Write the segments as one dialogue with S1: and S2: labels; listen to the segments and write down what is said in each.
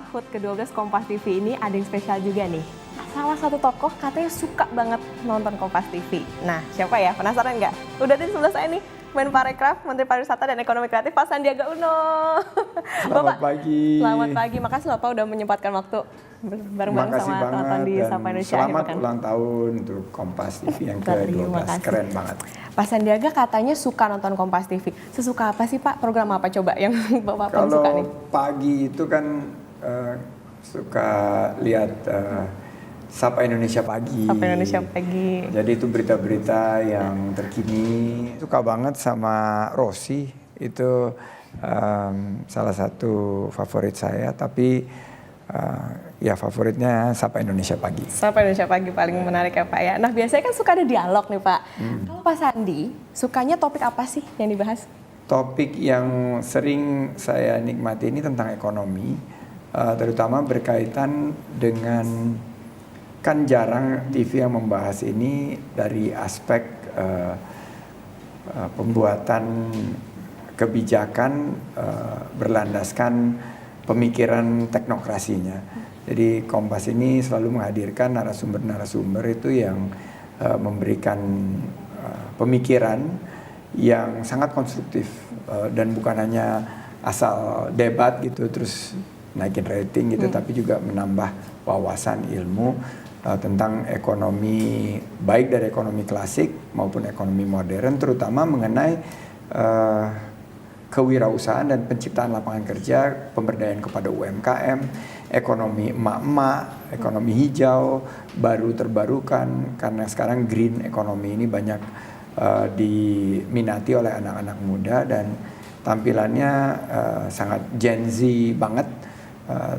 S1: Food ke-12 Kompas TV ini ada yang spesial juga nih. Salah satu tokoh katanya suka banget nonton Kompas TV. Nah, siapa ya? Penasaran nggak? Udah di sebelah saya nih, Menparekraf, Menteri Pariwisata dan Ekonomi Kreatif, Pak Sandiaga Uno.
S2: Selamat pagi.
S1: Selamat pagi, makasih loh Pak udah menyempatkan waktu bareng-bareng sama teman-teman di Sapa Indonesia.
S2: Selamat ulang tahun untuk Kompas TV yang ke-12, keren banget.
S1: Pak Sandiaga katanya suka nonton Kompas TV. Sesuka apa sih Pak? Program apa coba yang Bapak paling suka nih?
S2: Kalau pagi itu kan suka lihat Sapa Indonesia Pagi.
S1: Sapa Indonesia Pagi.
S2: Jadi itu berita-berita yang terkini. Suka banget sama Rossi, itu salah satu favorit saya. Tapi ya favoritnya Sapa Indonesia Pagi.
S1: Sapa Indonesia Pagi paling menarik ya Pak ya. Nah biasanya kan suka ada dialog nih Pak. Kalau Pak Sandi, sukanya topik apa sih yang dibahas?
S2: Topik yang sering saya nikmati ini tentang ekonomi, terutama berkaitan dengan, kan jarang TV yang membahas ini dari aspek pembuatan kebijakan berlandaskan pemikiran teknokrasinya. Jadi Kompas ini selalu menghadirkan narasumber-narasumber itu yang memberikan pemikiran yang sangat konstruktif dan bukan hanya asal debat gitu terus naikin rating gitu, tapi juga menambah wawasan ilmu tentang ekonomi, baik dari ekonomi klasik maupun ekonomi modern, terutama mengenai kewirausahaan dan penciptaan lapangan kerja, pemberdayaan kepada UMKM, ekonomi emak-emak, ekonomi hijau, baru terbarukan, karena sekarang green ekonomi ini banyak diminati oleh anak-anak muda dan tampilannya sangat Gen Z banget,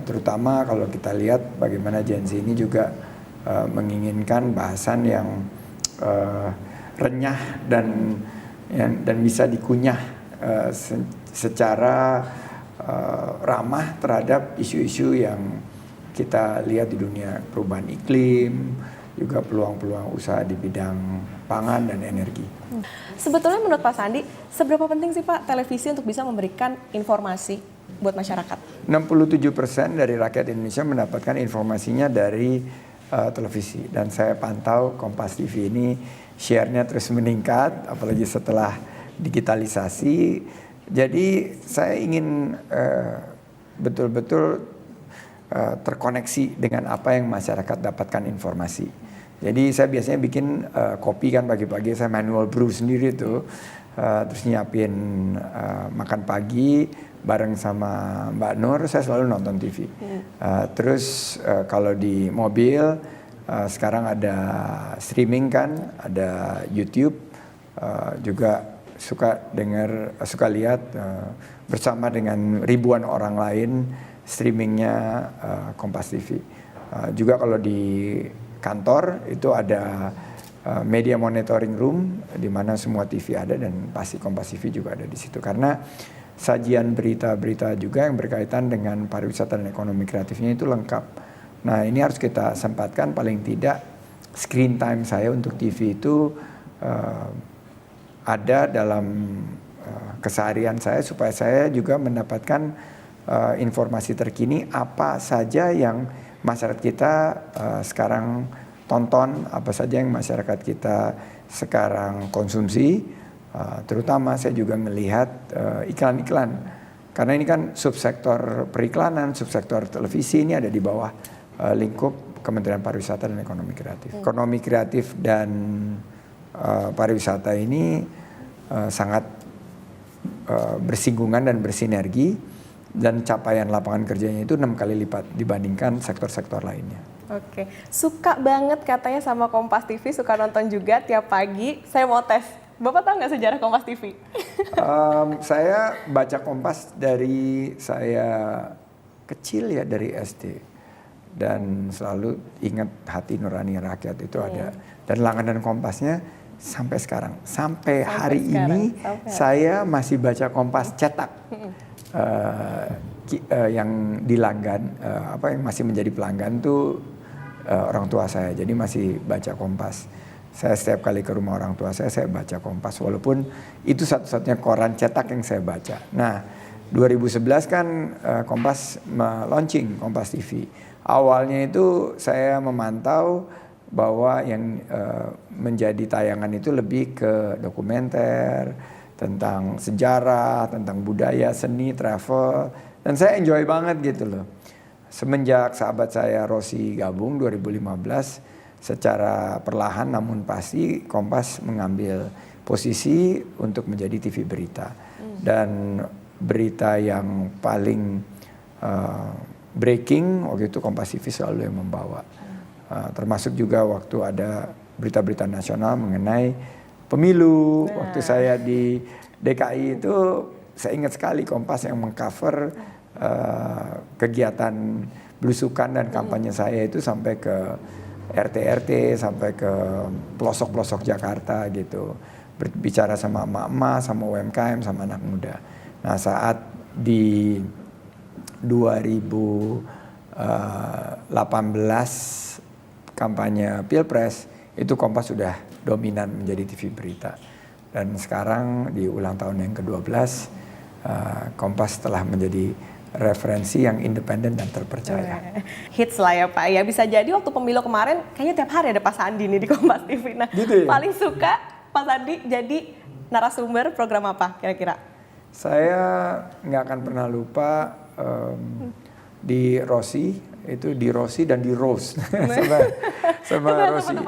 S2: terutama kalau kita lihat bagaimana Gen Z ini juga menginginkan bahasan yang renyah dan bisa dikunyah secara ramah terhadap isu-isu yang kita lihat di dunia perubahan iklim, juga peluang-peluang usaha di bidang pangan dan energi.
S1: Sebetulnya menurut Pak Sandi, seberapa penting sih Pak televisi untuk bisa memberikan informasi buat masyarakat?
S2: 67% dari rakyat Indonesia mendapatkan informasinya dari televisi, dan saya pantau Kompas TV ini share-nya terus meningkat, apalagi setelah digitalisasi. Jadi saya ingin betul-betul terkoneksi dengan apa yang masyarakat dapatkan informasi. Jadi saya biasanya bikin kopi kan pagi-pagi, saya manual brew sendiri tuh, terus nyiapin makan pagi bareng sama Mbak Nur, saya selalu nonton TV. Terus kalau di mobil sekarang ada streaming kan, ada YouTube, juga suka lihat bersama dengan ribuan orang lain streamingnya Kompas TV. Juga kalau di kantor itu ada media monitoring room di mana semua TV ada, dan pasti Kompas TV juga ada di situ karena sajian berita-berita juga yang berkaitan dengan pariwisata dan ekonomi kreatifnya itu lengkap. Nah ini harus kita sempatkan, paling tidak screen time saya untuk TV itu ada dalam keseharian saya supaya saya juga mendapatkan informasi terkini apa saja yang masyarakat kita sekarang tonton, apa saja yang masyarakat kita sekarang konsumsi, terutama saya juga melihat iklan-iklan, karena ini kan subsektor periklanan, subsektor televisi ini ada di bawah lingkup Kementerian Pariwisata dan Ekonomi Kreatif. Ekonomi kreatif dan pariwisata ini sangat bersinggungan dan bersinergi, dan capaian lapangan kerjanya itu 6 kali lipat dibandingkan sektor-sektor lainnya.
S1: Oke, suka banget katanya sama Kompas TV, suka nonton juga tiap pagi. Saya mau tes, Bapak tahu nggak sejarah Kompas TV?
S2: Saya baca Kompas dari saya kecil ya, dari SD. Dan selalu ingat Hati Nurani Rakyat itu ada. Dan langganan Kompasnya sampai sekarang. Sampai hari ini saya masih baca Kompas cetak. Yang dilanggan, yang masih menjadi pelanggan tuh orang tua saya, jadi masih baca Kompas. Saya setiap kali ke rumah orang tua saya baca Kompas, walaupun itu satu-satunya koran cetak yang saya baca. Nah, 2011 kan Kompas launching Kompas TV. Awalnya itu saya memantau bahwa yang menjadi tayangan itu lebih ke dokumenter, tentang sejarah, tentang budaya, seni, travel. Dan saya enjoy banget gitu loh. Semenjak sahabat saya Rossi gabung 2015, secara perlahan namun pasti Kompas mengambil posisi untuk menjadi TV berita. Dan berita yang paling breaking waktu itu Kompas TV selalu yang membawa. Termasuk juga waktu ada berita-berita nasional mengenai pemilu. Waktu saya di DKI itu saya ingat sekali Kompas yang mengcover kegiatan belusukan dan kampanye saya itu sampai ke RT-RT, sampai ke pelosok-pelosok Jakarta gitu. Berbicara sama emak-emak, sama UMKM, sama anak muda. Nah saat di 2018 kampanye Pilpres, itu Kompas sudah dominan menjadi TV berita. Dan sekarang di ulang tahun yang ke-12, Kompas telah menjadi referensi yang independen dan terpercaya.
S1: Hits lah ya Pak, ya bisa jadi waktu pemilu kemarin kayaknya tiap hari ada Pak Sandi nih di Kompas TV. Nah
S2: Gitu ya?
S1: paling suka Pak Sandi jadi narasumber program apa kira-kira?
S2: Saya nggak akan pernah lupa di Rossi, itu di Rossi dan di Rose sama Rossi.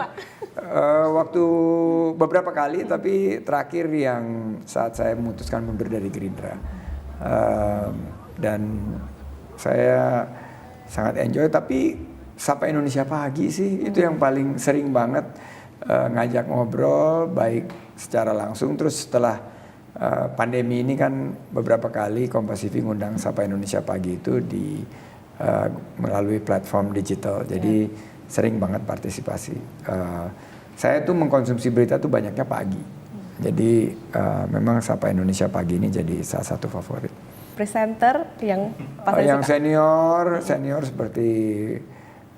S2: Waktu beberapa kali, tapi terakhir yang saat saya memutuskan mundur dari Gerindra. Dan saya sangat enjoy, tapi Sapa Indonesia Pagi sih itu yang paling sering banget ngajak ngobrol baik secara langsung. Terus setelah pandemi ini kan beberapa kali Kompas TV ngundang Sapa Indonesia Pagi itu di melalui platform digital, jadi sering banget partisipasi. Saya tuh mengkonsumsi berita tuh banyaknya pagi, jadi memang Sapa Indonesia Pagi ini jadi salah satu favorit.
S1: Presenter yang pas
S2: yang senior seperti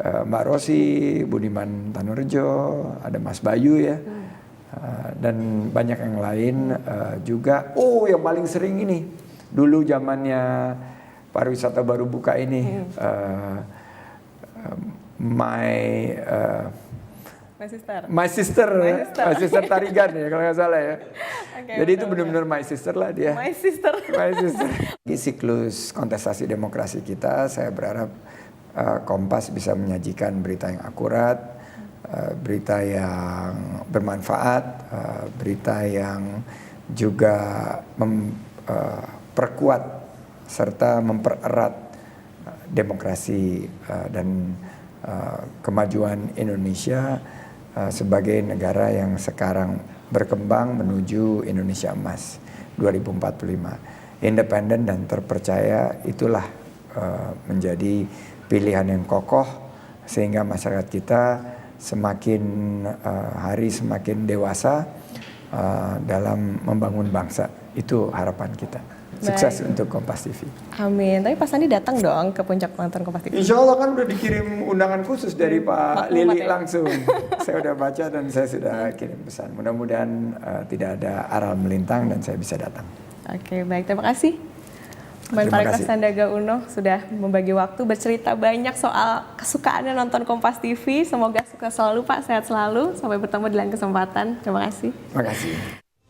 S2: Mbak Rossi, Budiman Tanurejo, ada Mas Bayu ya, dan banyak yang lain juga. Oh, yang paling sering ini dulu zamannya pariwisata baru buka ini, My Sister Tarigan ya kalau nggak salah ya.
S1: Okay,
S2: jadi itu benar-benar My Sister lah dia.
S1: My Sister.
S2: Di siklus kontestasi demokrasi kita, saya berharap Kompas bisa menyajikan berita yang akurat, berita yang bermanfaat, berita yang juga memperkuat serta mempererat demokrasi dan kemajuan Indonesia sebagai negara yang sekarang berkembang menuju Indonesia Emas 2045. Independen dan terpercaya itulah menjadi pilihan yang kokoh sehingga masyarakat kita semakin hari semakin dewasa dalam membangun bangsa. Itu harapan kita. Sukses untuk Kompas TV.
S1: Amin. Tapi Pak Sandi datang dong ke puncak nonton Kompas TV.
S2: Insya Allah kan udah dikirim undangan khusus dari Pak Lili langsung. Saya udah baca dan saya sudah kirim pesan. Mudah-mudahan tidak ada aral melintang dan saya bisa datang.
S1: Oke, baik. Terima kasih. Menparekraf Sandiaga Uno sudah membagi waktu bercerita banyak soal kesukaannya nonton Kompas TV. Semoga sukses selalu Pak, sehat selalu. Sampai bertemu di lain kesempatan. Terima kasih.
S2: Terima kasih.